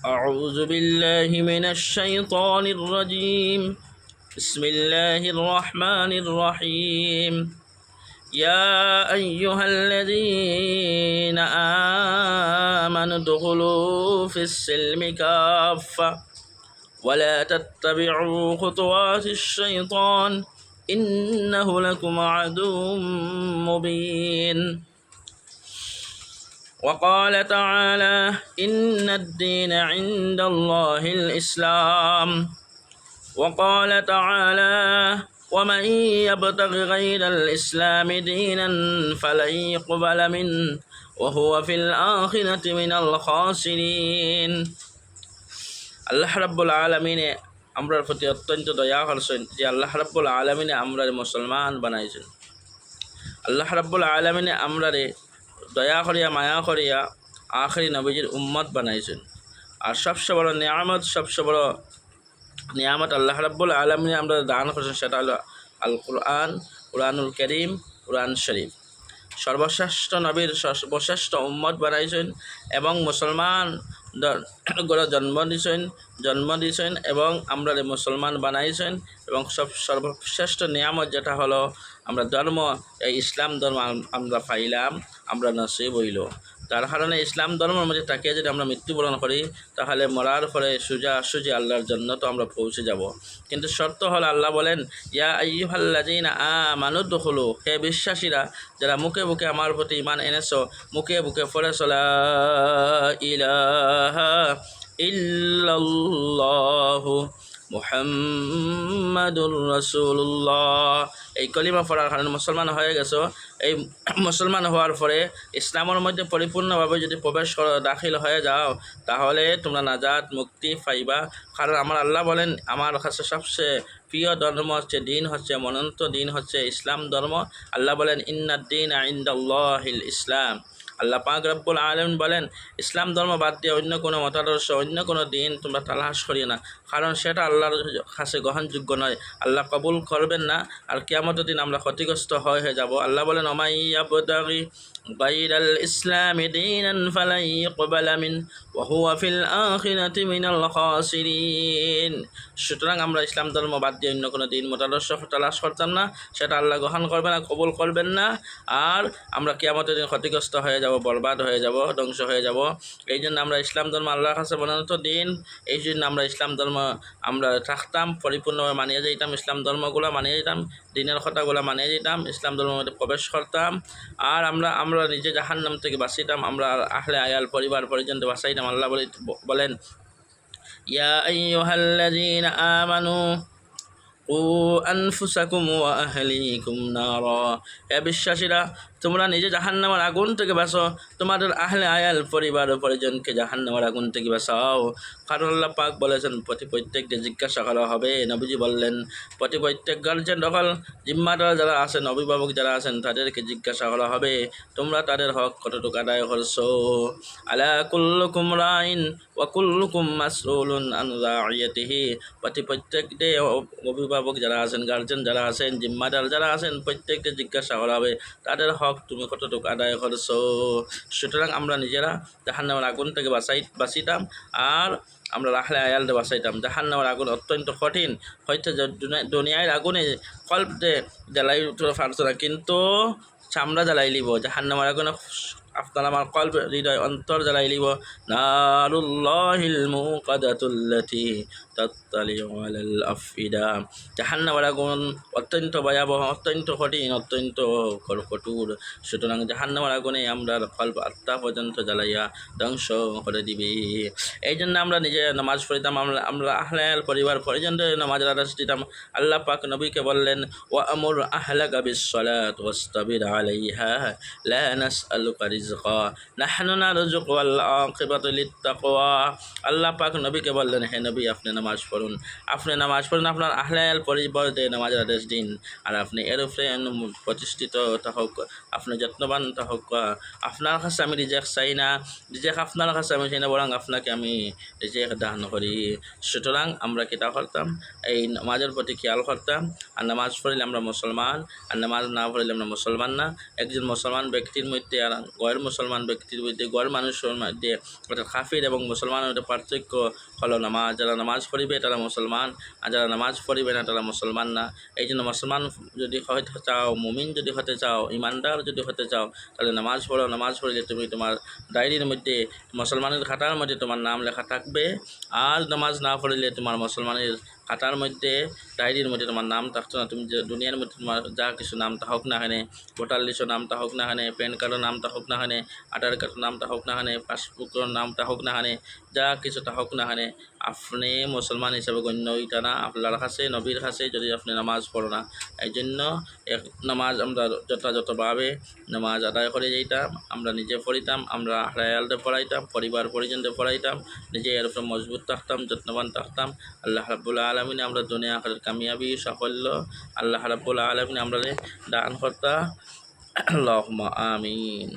أعوذ بالله من الشيطان الرجيم. بسم الله الرحمن الرحيم. يا أيها الذين آمنوا ادخلوا في السلم كافة ولا تتبعوا خطوات الشيطان إنه لكم عدو مبين. وقال تعالى إن الدين عند الله الإسلام. وقال تعالى ومن يبتغ غير الإسلام دينا فلن يقبل منه وهو في الآخرة من الخاسرين. আল্লাহ রাব্বুল আলামিনে আমরার প্রতি অত্যন্ত দয়া করছেন যে আল্লাহ রাব্বুল আলামিনে আমরারে মুসলমান বানাইছেন। আল্লাহ রাব্বুল আলামিনে আমরারে দয়া করিয়া মায়া করিয়া আখরি নবীজির উম্মত বানাইছেন। আর সবচেয়ে বড় নিয়ামত, সবচেয়ে বড় নিয়ামত আল্লাহ রাব্বুল আলামিনে আমরা দান করেছেন, সেটা হলো আল কুরআন, কুরআনুল কারীম, কুরআন শরীফ। সর্বশ্রেষ্ঠ নবীর সর্বশ্রেষ্ঠ উম্মত বানাইছেন এবং মুসলমান জন্ম দিয়েছেন এবং আমরা মুসলমান বানাইছেন। এবং সর্বশ্রেষ্ঠ নিয়ামত যেটা হলো আমরা ধর্ম, এই ইসলাম ধর্ম আমরা পাইলাম, আমরা নসিব হইল। তার কারণে ইসলাম ধর্মের মধ্যে তাকিয়ে যদি আমরা মৃত্যুবরণ করি তাহলে মরার পরে সোজা আল্লাহর জন্য তো আমরা পৌঁছে যাব। কিন্তু শর্ত হলো আল্লাহ বলেন ইয়া আইয়ুহাল্লাযীনা আমানু দুখুলু, হে বিশ্বাসীরা যারা মুখে মুখে আমার প্রতি ঈমান এনেছো, মুখে মুখে পড়েছো লা ইলাহা ইল্লাল্লাহু মুহাম্মাদুর রাসূলুল্লাহ, এই কলিমা পড়ার কারণে মুসলমান হয়ে গেছো। এই মুসলমান হওয়ার পরে ইসলামের মধ্যে পরিপূর্ণভাবে যদি প্রবেশ করো, দাখিল হয়ে যাও, তাহলে তোমরা নাজাত মুক্তি পাইবা। কারণ আমার আল্লাহ বলেন আমার কাছে সবচেয়ে প্রিয় ধর্ম হচ্ছে দিন হচ্ছে মনোনীত দিন হচ্ছে ইসলাম ধর্ম। আল্লাহ বলেন ইন্নাদ-দীনা ইনদাল্লাহিল ইসলাম। আল্লাহ পাক রব্বুল আলামিন বলেন ইসলাম ধর্ম বাদ দিয়ে অন্য কোনো মতাদর্শ, অন্য কোনো দিন তোমরা তালাশ করি না, কারণ সেটা আল্লাহর কাছে গ্রহণযোগ্য নয়, আল্লাহ কবুল করবেন না। আর কিয়ামতের দিন আমরা ক্ষতিগ্রস্ত হয়ে যাব। আল্লাহ বলেন ওমাই ইয়াবতাগি গায়রাল ইসলামি দীনান ফালান ইউকবালা মিনহু ওয়া হুয়া ফিল আখিরাতি মিনাল খাসিরিন। সুতরাং আমরা ইসলাম ধর্ম বাদ দিয়ে অন্য কোনো দিন মতাদর্শ তালাশ করতাম না, সেটা আল্লাহ গ্রহণ করবেন না, কবুল করবেন না। আর আমরা কিয়ামতের দিন ক্ষতিগ্রস্ত হয়ে যাব, বরবাদ হয়ে যাব, ধ্বংস হয়ে যাব। এই জন্য আমরা ইসলাম ধর্ম আল্লাহর কাছে মনোনীত দিন, এই জন্য আমরা ইসলাম ধর্ম আমরা থাকতাম, পরিপূর্ণভাবে মানিয়ে যেতাম, ইসলাম ধর্মগুলো মানিয়ে যেতাম, দিনের কথাগুলো মানিয়ে যেতাম, ইসলাম ধর্মের মধ্যে প্রবেশ করতাম। আর আমরা নিজে জাহান্নাম থেকে বাঁচিতাম, আমরা আহলে আয়াল পরিবার পরিজনকে বাঁচাইতাম। আল্লাহ বলেন ইয়া আইয়ুহাল্লাযীনা আমানু কু আনফুসাকুম ওয়া আহলিকুম নারা, হে বিশ্বাসীরা তোমরা নিজে জাহান্নামের আগুন থেকে বাঁচো, তোমাদের আহলে আয়াল পরিবার ও পরিজনকে জাহান্নামের আগুন থেকে বাঁচাও। কারণ আল্লাহ পাক বলেছেন প্রত্যেককে জিজ্ঞাসা করা হবে। নবীজি বললেন প্রত্যেক গার্জেন সকল জিম্মাদার যারা আছেন, অভিভাবক যারা আছেন, তাদেরকে জিজ্ঞাসা করা হবে তোমরা তাদের হক কতটুকু আদায় করছো। আলা কুল্লুকুম রাইন ওয়া কুল্লুকুম মাসউলুন আন রাইয়াতিহি, প্রত্যেককে অভিভাবক যারা আছেন, গার্জেন যারা আছেন, জিম্মাদার যারা আছেন, প্রত্যেককে জিজ্ঞাসা করা হবে তাদের হক তুমি কতটুকু আদায় করছো। সুতরাং আমরা নিজেরা জাহান্নামের আগুন থেকে বাঁচিতাম আর আমরা আহলে আয়ালকে বাঁচাইতাম। জাহান্নামের আগুন অত্যন্ত কঠিন, হয়তো দুনিয়ার আগুনে কল্পে জ্বালাই উঠতে পারতো না, কিন্তু চামড়া জ্বালাই লিব। জাহান্নামের আগুনে আপনার আমার কল্প হৃদয় অন্তর জ্বালাই লিব। নারুল্লাহিল মুকাদাতুল্লাতি তাত্তালিউ আলাল আফইদা, জাহান্নামের আগুন অত্যন্ত ভয়াবহ, অত্যন্ত কঠিন, অত্যন্ত কঠোর। সুতরাং জাহান্নামের আগুনে আমরা কল্প আত্মা পর্যন্ত জ্বালাইয়া ধ্বংস করে দিবি। এই জন্য আমরা নিজে নামাজ পড়িতাম, আমরা আহলে আয়াল পরিবার পরিজনদের নামাজের আদেশ দিতাম। আল্লাহ পাক নবীকে বললেন ওয়া আমুর আহলাকা বিস-সালাত ওয়াসতাবির আলাইহা লা নাসআলুকা রিজকা নাহনু নারযুকু ওয়াল আকিবাতু লিত-তাকওয়া। আল্লাহ পাক নবীকে বললেন হে নবী আপনি নামাজ নামাজ পড়ুন। আপনি নামাজ পড়ুন, আপনার আহলে আয়াল পরিবারকে নামাজের আদেশ দিন। আর আপনি এর উপরে প্রতিষ্ঠিত থাকুক, আপনি যত্নবান থাকুক। আপনার কাছে আমি রিজেক চাই না, রিজেক আপনার কাছে আমি চাই না, বরং আপনাকে আমি রিজেক দান করি। সুতরাং আমরা কিতা করতাম, এই নামাজের প্রতি খেয়াল করতাম। আর নামাজ পড়লে আমরা মুসলমান, আর নামাজ না পড়লে আমরা মুসলমান না। একজন মুসলমান ব্যক্তির মধ্যে আর গৈর মুসলমান ব্যক্তির মধ্যে, গৈর মানুষের মধ্যে অর্থাৎ কাফির এবং মুসলমানের মধ্যে পার্থক্য হলো নামাজ। যারা নামাজ পড়িবে তারা মুসলমান, আর যারা নামাজ পড়িবে না তারা মুসলমান না। এই জন্য মুসলমান যদি হতে চাও, মুমিন যদি হতে চাও, ইমানদার যদি হতে চাও, তাহলে নামাজ পড়ো। নামাজ পড়লে তুমি তোমার ডায়েরির মধ্যে, মুসলমানের খাতার মধ্যে তোমার নাম লেখা থাকবে। আর নামাজ না পড়লে তোমার মুসলমানের খাতার মধ্যে, ডায়েরির মধ্যে তোমার নাম থাকতো না। তুমি যে দুনিয়ার মধ্যে তোমার যা কিছু নাম হোক না এখানে, ভোটার লিস্টের নামটা হোক না এখানে, প্যান কার্ডের নামটা হোক না এখানে, আধার কার্ডের নামটা হোক না এখানে, পাসবুকের নামটা হোক না এখানে, যা কিছুটা হোক না এখানে, আপনি মুসলমান হিসাবে গণ্য হইতা না আল্লাহর কাছে, নবীর কাছে, যদি আপনি নামাজ পড়ো না। এই জন্য নামাজ আমরা যথাযথভাবে নামাজ আদায় করে যাইতাম, আমরা নিজে পড়িতাম, আমরা আহলায়ালতে পড়াইতাম, পরিবার পরিজনদের পড়াইতাম, নিজে এর উপরে মজবুত থাকতাম, যত্নবান থাকতাম। আল্লাহ রাব্বুল আলামিন আমরা দুনিয়া আখিরাত কামিয়াবি সাফল্য আল্লাহ রাব্বুল আলামিন আমরা দান করতা। আল্লাহুম্মা আমিন।